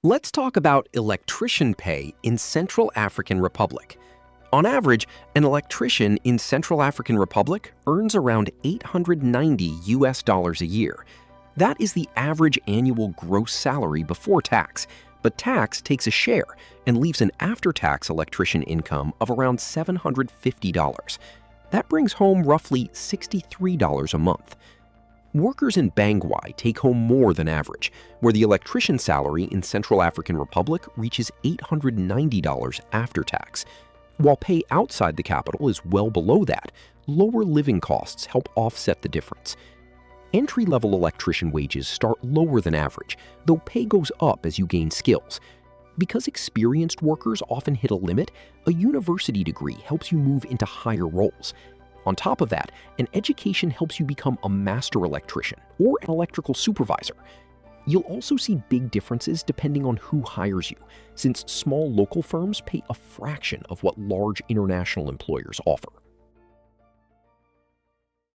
Let's talk about electrician pay in Central African Republic. On average, an electrician in Central African Republic earns around $890 a year. That is the average annual gross salary before tax, but tax takes a share and leaves an after-tax electrician income of around $750. That brings home roughly $63 a month. Workers in Bangui take home more than average, where the electrician salary in Central African Republic reaches $890 after tax. While pay outside the capital is well below that, lower living costs help offset the difference. Entry-level electrician wages start lower than average, though pay goes up as you gain skills. Because experienced workers often hit a limit, a university degree helps you move into higher roles. On top of that, an education helps you become a master electrician or an electrical supervisor. You'll also see big differences depending on who hires you, since small local firms pay a fraction of what large international employers offer.